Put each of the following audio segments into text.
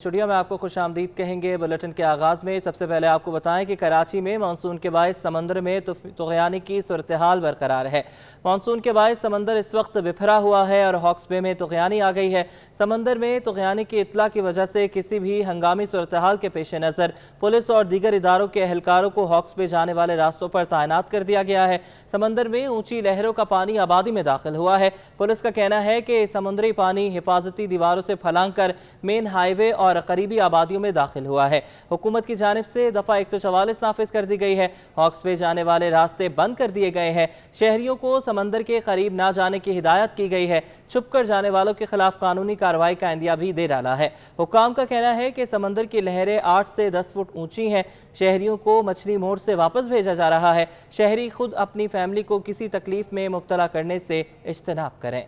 Studio में आपको खुशामदीद कहेंगे। बुलेटिन के आगाज़ में सबसे पहले आपको बताएं कि कराची में मानसून के बायस समंदर में तुग़यानी की सूरत हाल बरकरार है। मानसून के बायस समंदर इस वक्त बिखरा हुआ है और हॉक्स बे में तुग़यानी आ गई है। समंदर में तुग़यानी की इत्तला की वजह से किसी भी हंगामी सूरत हाल के पेश नज़र पुलिस और दीगर इदारों के एहलकारों को हॉक्स बे जाने वाले रास्तों पर तैनात कर दिया गया है। समंदर में ऊंची लहरों का पानी आबादी में दाखिल हुआ है। पुलिस का कहना है कि समुद्री पानी हिफाजती दीवारों से फलांग कर मेन हाईवे और करीबी आबादियों में दाखिल हुआ है। हुकूमत की जानिब से दफ़ा 144 नाफिज कर दी गई है। हॉक्स बे जाने वाले रास्ते बंद कर दिए गए हैं। शहरियों को समंदर के करीब ना जाने की हिदायत की गई है। छुप कर जाने वालों के खिलाफ कानूनी कार्रवाई का इंदिया भी दे डाला है। हुक्काम का कहना है कि समंदर की लहरें 8 से 10 फुट ऊंची हैं। शहरियों को मछली मोड़ से वापस भेजा जा रहा है। शहरी खुद अपनी फैमिली को किसी तकलीफ में मुब्तला करने से इज्तनाब करें।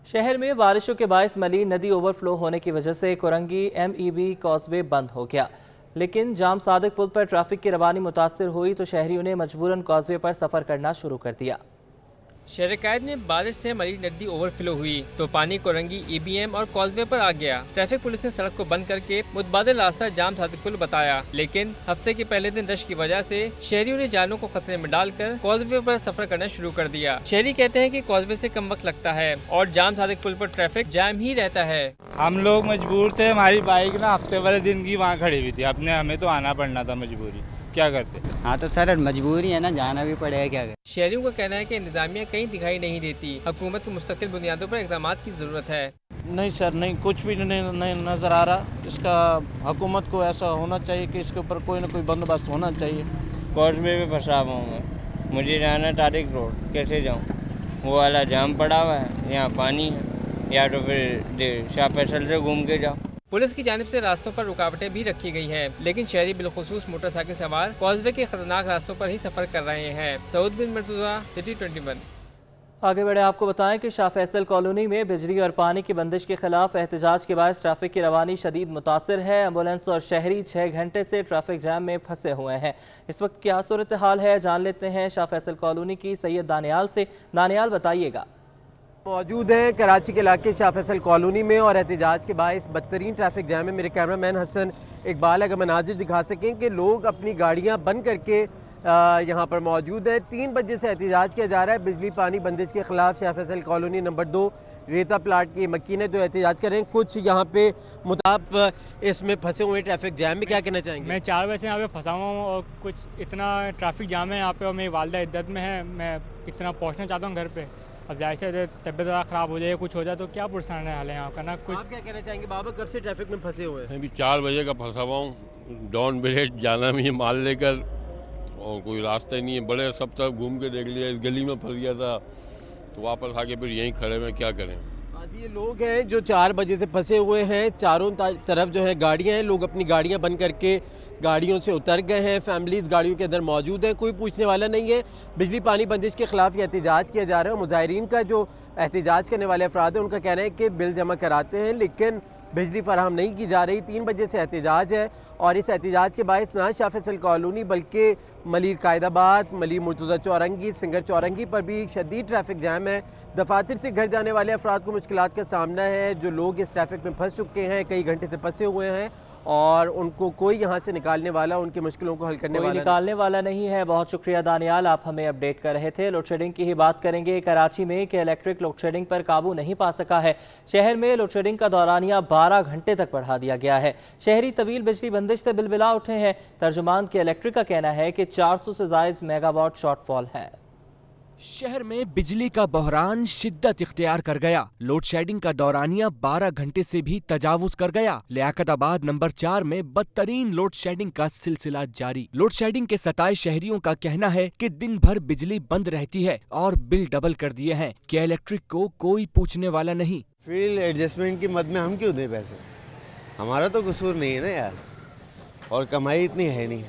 शहर में बारिशों के बायस मलीर नदी ओवरफ्लो होने की वजह से कोरंगी MEB कॉजवे बंद हो गया, लेकिन जाम सादिक पुल पर ट्रैफिक की रवानी मुतासर हुई तो शहरियों ने मजबूरन कॉजवे पर सफर करना शुरू कर दिया। शहर कायद में बारिश से मलीर नदी ओवरफ्लो हुई तो पानी कोरंगी EBM और कॉजवे पर आ गया। ट्रैफिक पुलिस ने सड़क को बंद करके मुतबादिल रास्ता जाम सादिक पुल बताया, लेकिन हफ्ते के पहले दिन रश की वजह से शहरियों ने जानों को खतरे में डालकर कॉजवे पर सफर करना शुरू कर दिया। शहरी कहते हैं कि कॉजवे से कम वक्त लगता है और जाम सादिक पुल पर ट्रैफिक जाम ही रहता है। हम लोग मजबूर थे, हमारी बाइक ना हफ्ते वाले दिन की वहाँ खड़ी हुई थी, अपने हमें तो आना पड़ना था, मजबूरी क्या करते। हाँ तो सर मजबूरी है ना, जाना भी पड़ेगा, क्या करें। शहरियों का कहना है कि इंतजामिया कहीं दिखाई नहीं देती। हुकूमत को मुस्तकिल बुनियादों पर इक़दाम की जरूरत है। नहीं सर, नहीं, कुछ भी नहीं नज़र आ रहा। इसका हुकूमत को ऐसा होना चाहिए कि इसके ऊपर कोई ना कोई बंदोबस्त होना चाहिए। कॉजवे में फंसा हुआ हूँ मैं, मुझे जाना तारिक रोड, कैसे जाऊँ? वो वाला जाम पड़ा हुआ है, यहाँ पानी है, या तो फिर शाह फैसल से घूम के जाओ। पुलिस की जानिब से रास्तों पर रुकावटें भी रखी गई हैं, लेकिन शहरी बिलखुसूस मोटरसाइकिल सवार कॉजवे के खतरनाक रास्तों पर ही सफर कर रहे हैं। सऊद बिन मर्तुज़ा, सिटी 21। आगे बढ़े आपको बताएं कि शाह फैसल कॉलोनी में बिजली और पानी की बंदिश के खिलाफ एहतजाज के बाद ट्रैफिक की रवानी शदीद मुतासर है। एम्बुलेंस और शहरी 6 घंटे से ट्रैफिक जाम में फंसे हुए हैं। इस वक्त क्या सूरत हाल है, जान लेते हैं शाह फैसल कॉलोनी की सैयद दानियाल से। दानियाल, बताइएगा। मौजूद है कराची के इलाके शाह फैसल कॉलोनी में और एहतजाज के बायस बदतरीन ट्रैफिक जैम में मेरे कैमरामैन हसन इकबाल अगर मनाजिर दिखा सकें कि लोग अपनी गाड़ियां बंद करके यहां पर मौजूद है। 3 बजे से एहतजाज किया जा रहा है बिजली पानी बंदिश के खिलाफ। शाह फैसल कॉलोनी नंबर 2 रेता प्लाट की मकीन है जो एहतजाज करें। कुछ यहाँ पे मुताब इसमें फंसे हुए ट्रैफिक जैम में क्या कहना चाहेंगे? मैं 4 बजे से यहाँ पे फंसा हुआ हूँ और कुछ इतना ट्रैफिक जाम है यहाँ पे और मेरी वालदा इद्दत में है। मैं इतना पहुँचना चाहता हूँ घर पे, अब जाहिर से तबीयत ज़्यादा ख़राब हो जाए, कुछ हो जाए तो क्या परेशान हाल है यहाँ का ना कुछ। आप क्या कहना चाहेंगे बाबा, कब से ट्रैफिक में फंसे हुए हैं? मैं भी 4 बजे का फंसा हुआ हूँ, डॉन ब्रिज जाना भी माल लेकर और कोई रास्ता ही नहीं है। बड़े सब तरफ घूम के देख लिया, इस गली में फंस गया था तो वापस आके फिर यहीं खड़े में क्या करें। ये लोग हैं जो 4 बजे से फंसे हुए हैं, चारों तरफ जो है गाड़ियाँ हैं, लोग अपनी गाड़ियाँ बंद करके गाड़ियों से उतर गए हैं। फैमिलीज गाड़ियों के अंदर मौजूद है, कोई पूछने वाला नहीं है। बिजली पानी बंदिश के खिलाफ ये एहतजाज किया जा रहा है। मुजाहिरीन का जो एहतजाज करने वाले अफराद हैं उनका कहना है कि बिल जमा कराते हैं लेकिन बिजली फराहम नहीं की जा रही। 3 बजे से एहतजाज है और इस एहतजाज के बायस ना शाह फैसल कॉलोनी बल्कि मलीर कायदाबाद, मलीर मुर्तज़ा चौरंगी, सिंगर चौरंगी पर भी शदीद ट्रैफिक जैम है। दफातर से घर जाने वाले अफराद को मुश्किलात का सामना है। जो लोग इस ट्रैफिक में फंस चुके हैं, कई घंटे से फंसे हुए हैं और उनको कोई यहाँ से निकालने वाला, उनकी मुश्किलों को हल करने वाला नहीं है। बहुत शुक्रिया दानियाल, आप हमें अपडेट कर रहे थे। लोड शेडिंग की ही बात करेंगे कराची में कि इलेक्ट्रिक लोड शेडिंग पर काबू नहीं पा सका है। शहर में लोड शेडिंग का दौरानिया 12 घंटे तक बढ़ा दिया गया है। शहरी तवील बिजली बंदिश से बिलबिला उठे हैं। तर्जुमान के इलेक्ट्रिक का कहना है कि 400 से ज़ायद मेगावाट शॉर्टफॉल है। शहर में बिजली का बहरान शिद्दत इख्तियार कर गया। लोड शेडिंग का दौरानिया 12 घंटे से भी तजावुज कर गया। लियाकताबाद नंबर 4 में बदतरीन लोड शेडिंग का सिलसिला जारी। लोड शेडिंग के सताए शहरियों का कहना है कि दिन भर बिजली बंद रहती है और बिल डबल कर दिए हैं कि इलेक्ट्रिक को कोई पूछने वाला नहीं। फील्ड एडजस्टमेंट की मद में हम क्यों दें पैसे? हमारा तो कसूर नहीं है ना यार, और कमाई इतनी है नहीं।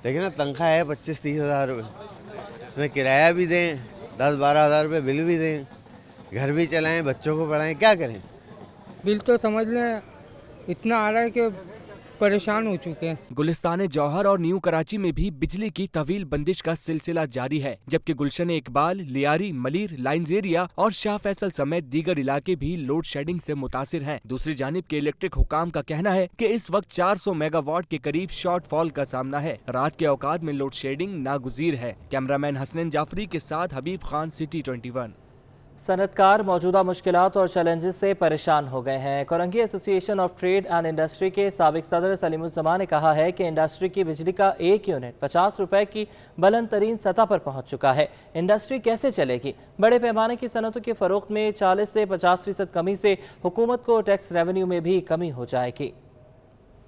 देखिए ना, तनख्वाह है 25-30 हज़ार रुपये, उसमें किराया भी दें, 10-12 हज़ार रुपये बिल भी दें, घर भी चलाएं, बच्चों को पढ़ाएं, क्या करें? बिल तो समझ लें इतना आ रहा है कि परेशान हो चुके हैं। गुलिस्तान जौहर और न्यू कराची में भी बिजली की तवील बंदिश का सिलसिला जारी है, जबकि गुलशन इकबाल, लियारी, मलीर, लाइन्स एरिया और शाह फैसल समेत दीगर इलाके भी लोड शेडिंग से मुतासिर हैं। दूसरी जानिब के इलेक्ट्रिक हुकाम का कहना है कि इस वक्त 400 मेगावाट के करीब शॉर्टफॉल का सामना है। रात के औकात में लोड शेडिंग नागुजीर है। कैमरामैन हसनैन जाफरी के साथ हबीब खान, सिटी 21। सनतकार मौजूदा मुश्किलात और चैलेंजेस से परेशान हो गए हैं। Korangi association of trade and industry के साबिक सदर सलीमुज़्ज़मान ने कहा है कि इंडस्ट्री की बिजली का एक यूनिट 50 रुपए की बुलंद तरीन सतह पर पहुंच चुका है। इंडस्ट्री कैसे चलेगी? बड़े पैमाने की सनतों के फ़रोख्त में 40 से 50% कमी से हुकूमत को टैक्स रेवेन्यू में भी कमी हो जाएगी।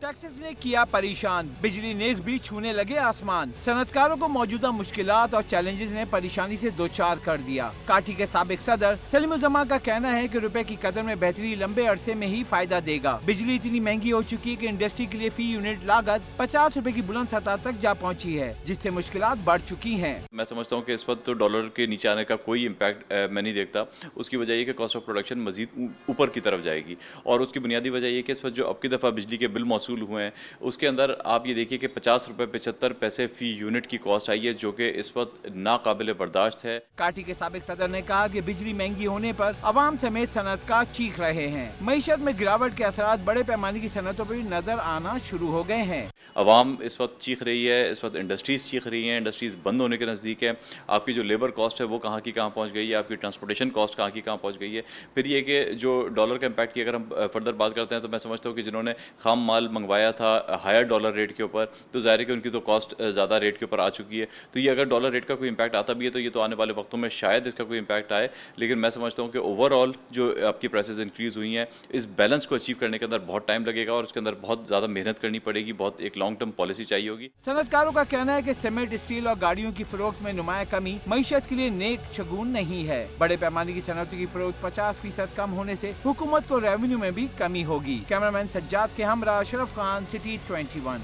टैक्सेस ने किया परेशान, बिजली नेक भी छूने लगे आसमान। सनतकारों को मौजूदा मुश्किलात और चैलेंजेस ने परेशानी से दो चार कर दिया। काठी के साबिक सदर सलीमुज़्ज़मान का कहना है कि रुपए की कदर में बेहतरी लंबे अरसे में ही फायदा देगा। बिजली इतनी महंगी हो चुकी है कि इंडस्ट्री के लिए फी यूनिट लागत 50 रुपए की बुलंद सतह तक जा पहुंची है, जिससे मुश्किलात बढ़ चुकी हैं। मैं समझता हूँ कि इस वक्त तो डॉलर के नीचे आने का कोई इम्पैक्ट मैं नहीं देखता। उसकी वजह ये कि कॉस्ट ऑफ प्रोडक्शन मजीद ऊपर की तरफ जाएगी, और उसकी बुनियादी वजह ये कि इस वक्त जो अब की दफ़ा बिजली के बिल मौसूल हुए हैं उसके अंदर आप ये देखिए कि 50 रुपए 75 पैसे फी यूनिट की कॉस्ट आई है, जो कि इस वक्त नाकाबिले बर्दाश्त है। काठी के साबिक सदर ने कहा कि बिजली महंगी होने पर अवाम समेत सनतकार चीख रहे हैं। मईशत में गिरावट के असरात बड़े पैमाने की सनतों पर नजर आना शुरू हो गए हैं। अवाम इस वक्त चीख रही है, इस वक्त इंडस्ट्रीज चीख रही हैं, इंडस्ट्रीज बंद होने के नज़दीक है। आपकी जो लेबर कॉस्ट है वो कहाँ की कहाँ पहुँच गई है, आपकी ट्रांसपोर्टेशन कॉस्ट कहाँ की कहाँ पहुँच गई है। फिर ये कि जो डॉलर के इम्पैक्ट की अगर हम फर्दर बात करते हैं तो मैं समझता हूँ कि जिन्होंने खाम माल मंगवाया था हायर डॉलर रेट के ऊपर, तो ज़ाहिर है कि उनकी तो कॉस्ट ज़्यादा रेट के ऊपर आ चुकी है। तो ये अगर डॉलर रेट का कोई इम्पैक्ट आता भी है तो ये तो आने वाले वक्तों में शायद इसका कोई इम्पैक्ट आए, लेकिन मैं समझता हूँ कि ओवरऑल जो आपकी प्राइसेस इंक्रीज़ हुई हैं, इस बैलेंस को अचीव करने के अंदर बहुत टाइम लगेगा और उसके अंदर बहुत ज़्यादा मेहनत करनी पड़ेगी, बहुत एक लॉन्ग टर्म पॉलिसी चाहिए होगी। सनतकारों का कहना है कि सीमेंट, स्टील और गाड़ियों की फरोख्त में नुमाया कमी मईशत के लिए नेक शगुन नहीं है। बड़े पैमाने की सनतों की फरोख्त 50% कम होने से हुकूमत को रेवेन्यू में भी कमी होगी। कैमरामैन सज्जाद के हमरा, अशरफ खान, सिटी 21।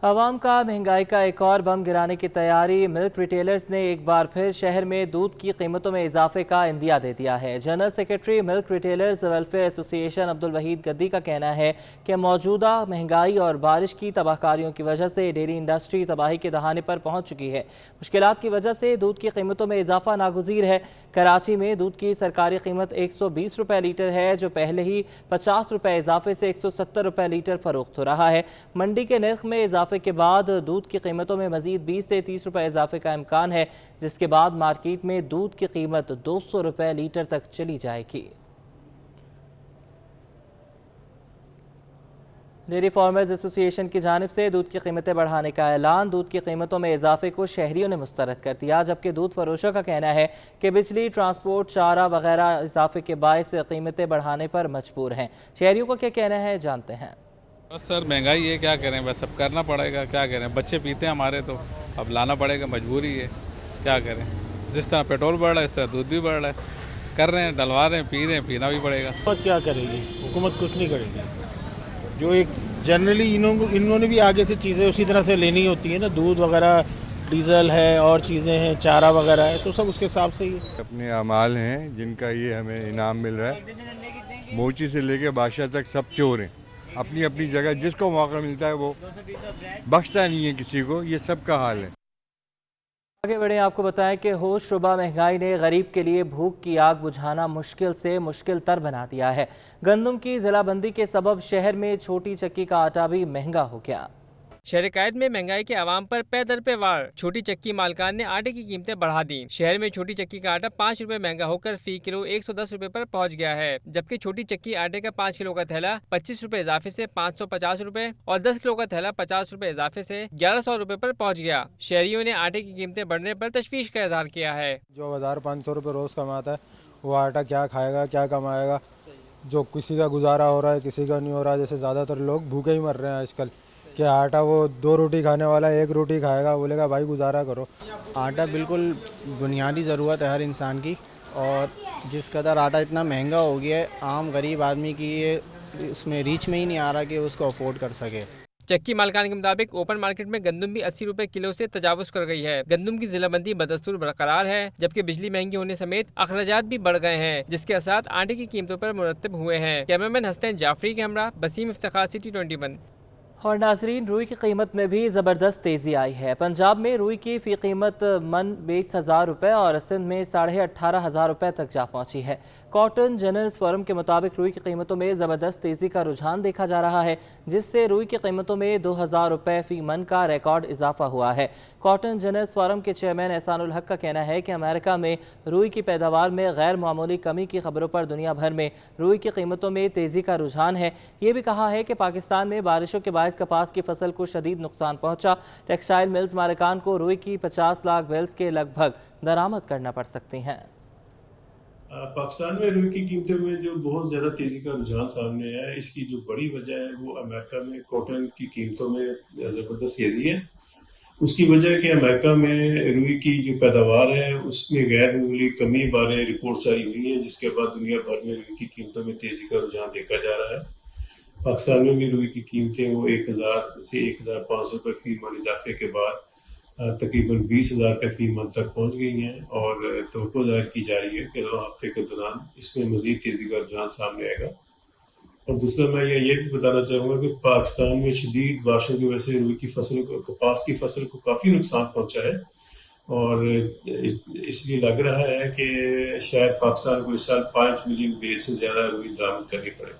अवाम का महंगाई का एक और बम गिराने की तैयारी। मिल्क रिटेलर्स ने एक बार फिर शहर में दूध की कीमतों में इजाफे का इंदिया दे दिया है। General secretary milk retailers welfare association Abdul Waheed गद्दी का कहना है कि मौजूदा महंगाई और बारिश की तबाहकारियों की वजह से डेयरी इंडस्ट्री तबाही के दहाने पर पहुंच चुकी है। मुश्किलात की वजह से दूध की कीमतों में इजाफा नागुज़ीर है। कराची में दूध की सरकारी कीमत 120 रुपए लीटर है, जो पहले ही 50 रुपए इजाफे से 170 रुपए लीटर फरोख्त हो रहा है। मंडी के नर्ख में इजाफे के बाद दूध की कीमतों में मजीद 20 से 30 रुपए इजाफे का इम्कान है, जिसके बाद मार्केट में दूध की कीमत 200 रुपए लीटर तक चली जाएगी। डेयरी फार्मर्स एसोसिएशन की जानिब से दूध की कीमतें बढ़ाने का ऐलान। दूध की कीमतों में इजाफे को शहरियों ने मुस्तरद कर दिया, जबकि दूध फरोशों का कहना है कि बिजली, ट्रांसपोर्ट, चारा वगैरह इजाफे के बायस कीमतें बढ़ाने पर मजबूर हैं। शहरियों का क्या कहना है, जानते हैं। बस सर महंगाई है, क्या करें, बस अब करना पड़ेगा, क्या करें, बच्चे पीते हैं हमारे, तो अब लाना पड़ेगा, मजबूरी है, क्या करें। जिस तरह पेट्रोल बढ़ रहा है इस तरह दूध भी बढ़ रहा है, कर रहे हैं, डलवा रहे हैं, पी रहे हैं, पीना भी पड़ेगा। हुकूमत क्या करेगी? हुकूमत कुछ नहीं करेगी। जो एक जनरली इन्होंने भी आगे से चीज़ें उसी तरह से लेनी होती है ना, दूध वगैरह, डीजल है और चीज़ें हैं, चारा वगैरह है, तो सब उसके हिसाब से ही। अपने अमाल हैं जिनका ये हमें इनाम मिल रहा है। मोची से लेके बादशाह तक सब चोर हैं, अपनी अपनी जगह जिसको मौका मिलता है वो बख्शता नहीं है किसी को, ये सब का हाल है। आगे बढ़े, आपको बताएं कि होशरुबा महंगाई ने गरीब के लिए भूख की आग बुझाना मुश्किल से मुश्किल तर बना दिया है। गंदम की जिलाबंदी के सबब शहर में छोटी चक्की का आटा भी महंगा हो गया। शहर कायद में महंगाई के आवाम पर पे दर पे वार। छोटी चक्की मालकान ने आटे की कीमतें बढ़ा दी। शहर में छोटी चक्की का आटा 5 रुपए महंगा होकर फी किलो 110 रुपए पर पहुंच गया है, जबकि छोटी चक्की आटे का 5 किलो का थैला 25 रुपए इजाफे से 550 रुपए और 10 किलो का थैला 50 रुपए इजाफे से 1100 रुपए पर पहुंच गया। शहरियों ने आटे की कीमतें बढ़ने पर तशवीश का इजहार किया है। जो 1500 रुपए रोज कमाता है वो आटा क्या खाएगा, क्या कमाएगा। जो किसी का गुजारा हो रहा है, किसी का नहीं हो रहा। जैसे ज़्यादातर लोग भूखे ही मर रहे हैं आजकल। कि आटा वो 2 रोटी खाने वाला 1 रोटी खाएगा, बोलेगा भाई गुजारा करो। आटा बिल्कुल बुनियादी ज़रूरत है हर इंसान की, और जिस कदर आटा इतना महंगा हो गया है, आम गरीब आदमी की ये उसमें रीच में ही नहीं आ रहा कि उसको अफोर्ड कर सके। चक्की मालकान के मुताबिक ओपन मार्केट में गंदम भी 80 रुपए किलो से तजावुज कर गई है। गंदम की जिलाबंदी बदस्तूर बरकरार है, जबकि बिजली महंगी होने समेत अखराजात भी बढ़ गए हैं, जिसके असरात आटे की कीमतों पर मुरतब हुए हैं। कैमरामैन हसनैन जाफरी के हमरा, बसीम इफ्तिखार, सिटी 21। और नाजरीन, रुई की कीमत में भी ज़बरदस्त तेज़ी आई है। पंजाब में रुई की फ़ी कीमत मन 20,000 रुपये और सिंध में 18,500 रुपये तक जा पहुंची है। कॉटन जर्नल्स फोरम के मुताबिक रुई की कीमतों में ज़बरदस्त तेज़ी का रुझान देखा जा रहा है, जिससे रुई की कीमतों में 2,000 रुपये फ़ी मन का रिकॉर्ड इजाफा हुआ है। कॉटन जर्नल्स फोरम के चेयरमैन एहसानुल हक का कहना है कि अमेरिका में रुई की पैदावार में गैर मामूली कमी की खबरों पर दुनिया भर में रुई की कीमतों में तेज़ी का रुझान है। ये भी कहा है कि पाकिस्तान में बारिशों के बायस कपास की फसल को शदीद नुकसान पहुंचा। टेक्सटाइल मिल्स मालिकान को रुई की 50 लाख बेल्स के लगभग दरामद करना पड़ सकती हैं। पाकिस्तान में रुई की कीमतों में जो बहुत ज़्यादा तेज़ी का रुझान सामने आया है, इसकी जो बड़ी वजह है वो अमेरिका में कॉटन की कीमतों में ज़बरदस्त तेज़ी है। उसकी वजह है कि अमेरिका में रुई की जो पैदावार है उसमें गैर मामूली कमी बारे रिपोर्ट जारी हुई है, जिसके बाद दुनिया भर में रुई की कीमतों में तेज़ी का रुझान देखा जा रहा है। पाकिस्तान में भी रुई की कीमतें वो 1,000 से 1,500 रुपये फी मन इजाफे के बाद तकरीबन 20,000 रुपये फी मन तक पहुँच गई हैं और तवक्को ज़ाहिर की जा रही है कि 2 हफ्ते के दौरान इसमें मज़ीद तेज़ी का रुझान सामने आएगा। और दूसरा मैं ये भी बताना चाहूँगा कि पाकिस्तान में शदीद बारिशों की वजह से रुई की फसल को, कपास की फसल को काफ़ी नुकसान पहुँचा है और इसलिए लग रहा है कि शायद पाकिस्तान को इस साल 5 मिलियन बेल से ज़्यादा रुई दरामद करनी पड़े।